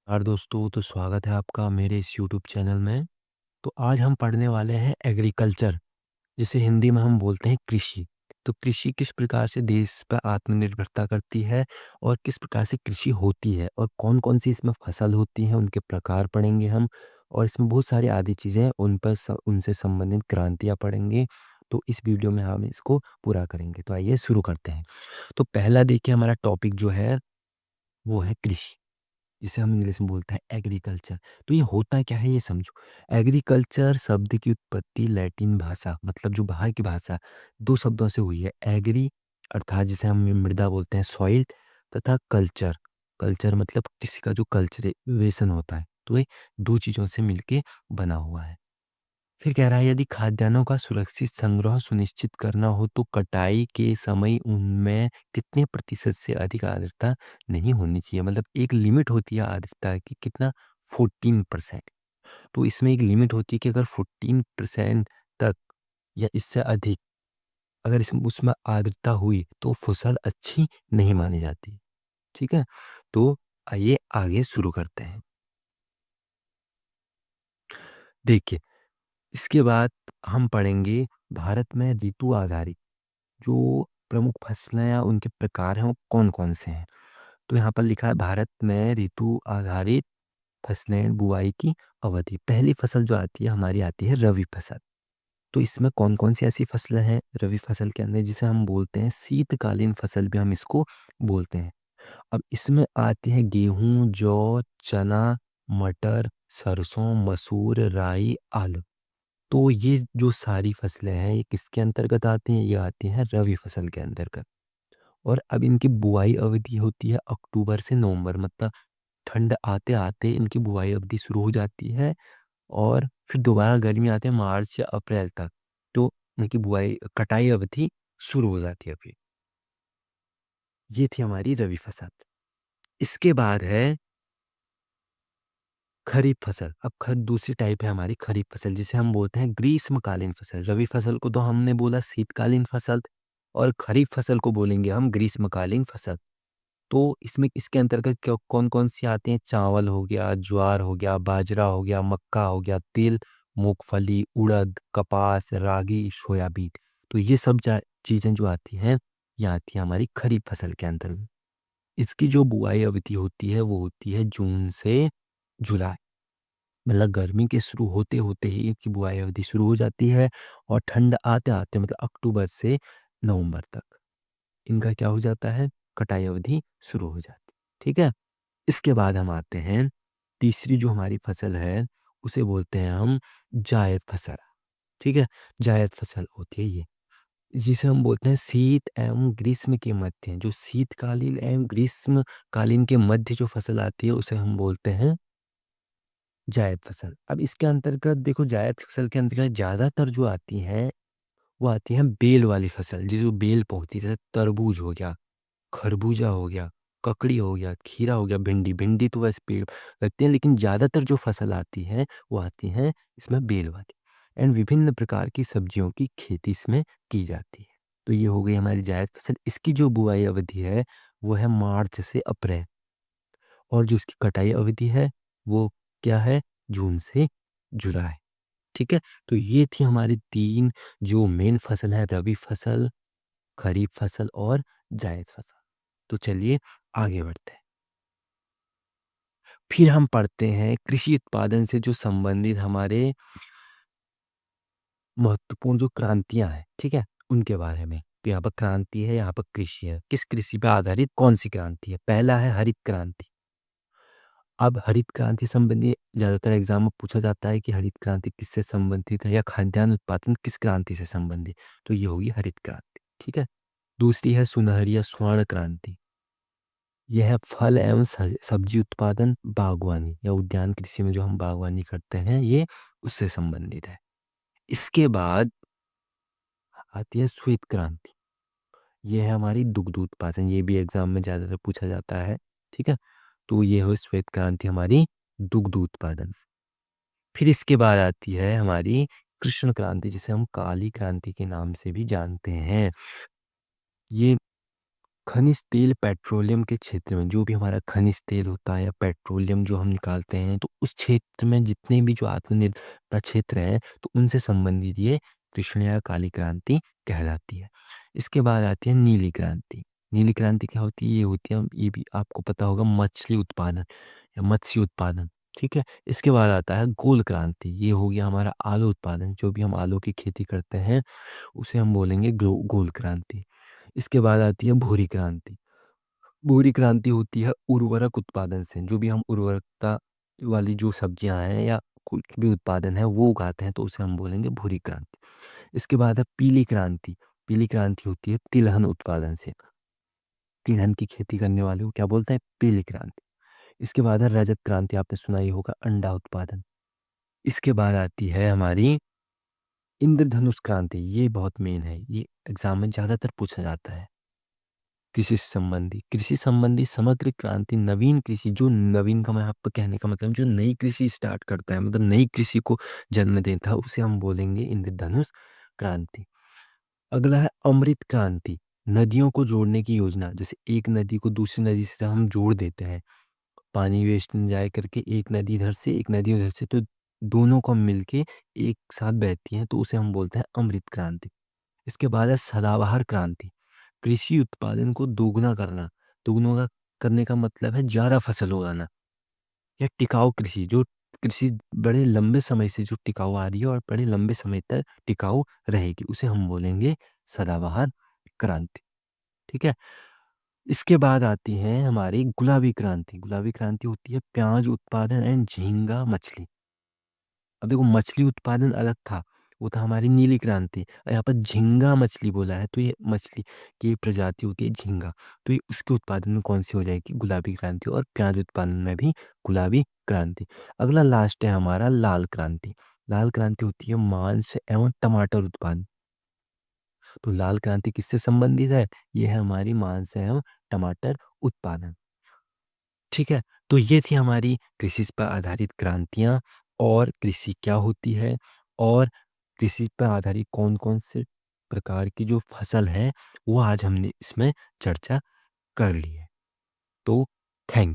और दोस्तों तो स्वागत है आपका मेरे इस यूट्यूब चैनल में। तो आज हम पढ़ने वाले हैं एग्रीकल्चर, जिसे हिंदी में हम बोलते हैं कृषि। तो कृषि किस प्रकार से देश पर आत्मनिर्भरता करती है और किस प्रकार से कृषि होती है और कौन-कौन सी इसमें फसल होती हैं, उनके प्रकार पढ़ेंगे हम। और इसमें बहुत सारी आदि चीज़ें हैं, उन पर उनसे संबंधित क्रांतियाँ पढ़ेंगे। तो इस वीडियो में हम इसको पूरा करेंगे। तो आइए शुरू करते हैं। तो पहला देखिए हमारा टॉपिक जो है वो है कृषि, जिसे हम इंग्लिश में बोलते हैं एग्रीकल्चर। तो ये होता क्या है ये समझो। एग्रीकल्चर शब्द की उत्पत्ति लैटिन भाषा मतलब जो बाहर की भाषा 2 शब्दों से हुई है। एग्री अर्थात जिसे हम मृदा बोलते हैं सॉइल, तथा कल्चर, कल्चर मतलब किसी का जो कल्चरेशन होता है। तो ये 2 चीज़ों से मिलके बना हुआ है। फिर कह रहा है यदि खाद्यान्नों का सुरक्षित संग्रह सुनिश्चित करना हो तो कटाई के समय उनमें कितने प्रतिशत से अधिक आर्द्रता नहीं होनी चाहिए। मतलब एक लिमिट होती है आर्द्रता की कितना 14%। तो इसमें एक लिमिट होती है कि अगर 14% तक या इससे अधिक अगर इसमें उसमें आर्द्रता हुई तो फसल अच्छी नहीं मानी जाती। ठीक है। तो आइए आगे शुरू करते हैं। देखिए, इसके बाद हम पढ़ेंगे भारत में ऋतु आधारित जो प्रमुख फसलें या उनके प्रकार हैं वो कौन-कौन से हैं? तो यहाँ पर लिखा है भारत में ऋतु आधारित फसलें बुआई की अवधि। पहली फसल जो आती है हमारी आती है रबी फसल। तो इसमें कौन-कौन सी ऐसी फसलें हैं रबी फसल के अंदर जिसे हम बोलते हैं शीतकालीन फसल भी हम इसको बोलते हैं। अब इसमें आती हैं गेहूँ, जौ, चना, मटर, सरसों, मसूर, राई, आलू। तो ये जो सारी फसलें हैं ये किसके अंतर्गत आती हैं? ये आती हैं रबी फसल के अंतर्गत। और अब इनकी बुआई अवधि होती है अक्टूबर से नवंबर, मतलब ठंड आते-आते इनकी बुआई अवधि शुरू हो जाती है और फिर दोबारा गर्मी आते हैं मार्च या अप्रैल तक। तो इनकी बुआई कटाई अवधि शुरू हो जाती है फिर। ये थी हमारी रबी फसल। इसके बाद है खरीफ फसल। अब दूसरी टाइप है हमारी खरीफ फसल जिसे हम बोलते हैं ग्रीष्मकालीन फसल। रबी फसल को तो हमने बोला शीतकालीन फसल और खरीफ फसल को बोलेंगे हम ग्रीष्मकालीन फसल। तो इसमें इसके अंतर्गत क्या कौन-कौन सी आती हैं? चावल हो गया, ज्वार हो गया, बाजरा हो गया, मक्का हो गया, तिल, मूँगफली, उड़द, कपास, रागी, सोयाबीन। तो ये सब चीज़ें जो आती हैं, ये आती हैं हमारी खरीफ फसल के अंतर्गत। इसकी जो बुआई अवधि होती है, वो होती है जून से जुलाई। मतलब गर्मी के शुरू होते-होते ही इनकी बुआई अवधि शुरू हो जाती है और ठंड आते-आते मतलब अक्टूबर से नवंबर तक इनका क्या हो जाता है? कटाई अवधि शुरू हो जाती है। ठीक है? इसके बाद हम आते हैं तीसरी जो हमारी फसल है, उसे बोलते हैं हम जायद फसल। ठीक है? जायद फसल होती है ये, जिसे हम बोलते हैं शीत एवं ग्रीष्म के मध्य, जो शीतकालीन एवं ग्रीष्मकालीन के मध्य जो फसल आती है, उसे हम बोलते हैं जायद फसल। अब इसके अंतर्गत देखो जायद फसल के अंतर्गत ज़्यादातर जो आती हैं, वो आती हैं बेल वाली फसल, जिसको बेल पे होती है। जैसे तरबूज हो गया, खरबूजा हो गया, ककड़ी हो गया, खीरा हो गया, भिंडी। भिंडी तो वैसे पेड़ लगते हैं लेकिन ज़्यादातर जो फसल आती है, वो आती हैं इसमें बेल वाली। एंड विभिन्न प्रकार की सब्जियों की खेती इसमें की जाती है। तो ये हो गई हमारी जायद फसल। इसकी जो बुआई अवधि है, वो है मार्च से अप्रैल और जो इसकी कटाई अवधि है, वो क्या है? जून से जुलाई। ठीक है? तो ये थी हमारी 3 जो मेन फसल है, रबी फसल, खरीफ फसल और जायद फसल। तो चलिए आगे बढ़ते हैं। फिर हम पढ़ते हैं कृषि उत्पादन से जो संबंधित हमारे महत्वपूर्ण जो क्रांतियाँ हैं, ठीक है? उनके बारे में। तो यहाँ पर क्रांति है, यहाँ पर कृषि है। किस कृषि पे आधारित कौन-सी क्रांति है? पहला है हरित क्रांति। अब हरित क्रांति संबंधी ज़्यादातर एग्ज़ाम में पूछा जाता है कि हरित क्रांति किससे संबंधित है या खाद्यान्न उत्पादन किस क्रांति से संबंधित? तो ये होगी हरित क्रांति, ठीक है? दूसरी है सुनहरी या स्वर्ण क्रांति। यह है फल एवं सब्जी उत्पादन, बागवानी या उद्यान कृषि में जो हम बागवानी करते हैं, ये उससे संबंधित है। इसके बाद आती है श्वेत क्रांति। ये है हमारी दुग्ध उत्पादन, ये भी एग्ज़ाम में ज़्यादातर पूछा जाता है, ठीक है? तो ये हो श्वेत क्रांति हमारी दुग्ध उत्पादन से। फिर इसके बाद आती है हमारी कृष्ण क्रांति, जिसे हम काली क्रांति के नाम से भी जानते हैं। ये खनिज तेल पेट्रोलियम के क्षेत्र में जो भी हमारा खनिज तेल होता है या पेट्रोलियम जो हम निकालते हैं, तो उस क्षेत्र में जितने भी जो आत्मनिर्भरता क्षेत्र हैं, तो उनसे संबंधित ये कृष्ण या काली क्रांति कहलाती है। इसके बाद आती है नीली क्रांति। नीली क्रांति क्या होती है? ये होती है, ये भी आपको पता होगा, मछली उत्पादन या मत्स्य उत्पादन। ठीक है। इसके बाद आता है गोल क्रांति। ये हो गया हमारा आलू उत्पादन, जो भी हम आलू की खेती करते हैं उसे हम बोलेंगे गोल क्रांति। इसके बाद आती है भूरी क्रांति। भूरी क्रांति होती है उर्वरक उत्पादन से, जो भी हम उर्वरकता वाली जो सब्जियां हैं या कुछ भी उत्पादन है वो उगाते हैं, तो उसे हम बोलेंगे भूरी क्रांति। इसके बाद है पीली क्रांति। पीली क्रांति होती है तिलहन उत्पादन से। तिलहन की खेती करने वाले को क्या बोलते हैं? पीली क्रांति। इसके बाद है रजत क्रांति। आपने सुना ही होगा, अंडा उत्पादन। इसके बाद आती है हमारी इंद्रधनुष क्रांति। ये बहुत मेन है, ये एग्जाम में ज्यादातर पूछा जाता है। कृषि संबंधी समग्र क्रांति, नवीन कृषि, जो नवीन का मैं आपको कहने का मतलब जो नई कृषि स्टार्ट करता है, मतलब नई कृषि को जन्म देता है, उसे हम बोलेंगे इंद्रधनुष क्रांति। अगला है अमृत क्रांति। नदियों को जोड़ने की योजना, जैसे एक नदी को दूसरी नदी से हम जोड़ देते हैं, पानी वेस्ट न जाए करके, एक नदी इधर से एक नदी उधर से, तो दोनों को मिलके एक साथ बहती हैं, तो उसे हम बोलते हैं अमृत क्रांति। इसके बाद है सदाबहार क्रांति। कृषि उत्पादन को दोगुना करना। दोगुना करने का मतलब है ज़्यादा फसल उगाना। या टिकाऊ कृषि, जो कृषि बड़े लंबे समय से जो टिकाऊ आ रही है और बड़े लंबे समय तक टिकाऊ रहेगी, उसे हम बोलेंगे सदाबहार क्रांति। ठीक है। इसके बाद आती है हमारी गुलाबी क्रांति। गुलाबी क्रांति होती है प्याज उत्पादन एंड झींगा मछली। अब देखो, मछली उत्पादन अलग था, वो था हमारी नीली क्रांति। और यहाँ पर झींगा मछली बोला है, तो ये मछली की एक प्रजाति होती है झींगा, तो ये उसके उत्पादन में कौन सी हो जाएगी? गुलाबी क्रांति। और प्याज उत्पादन में भी गुलाबी क्रांति। अगला लास्ट है हमारा लाल क्रांति। लाल क्रांति होती है मांस एवं टमाटर उत्पादन। तो लाल क्रांति किससे संबंधित है? ये है हमारी मांस एवं टमाटर उत्पादन। ठीक है। तो ये थी हमारी कृषि पर आधारित क्रांतियाँ, और कृषि क्या होती है, और कृषि पर आधारित कौन-कौन से प्रकार की जो फसल है, वो आज हमने इसमें चर्चा कर ली है। तो थैंक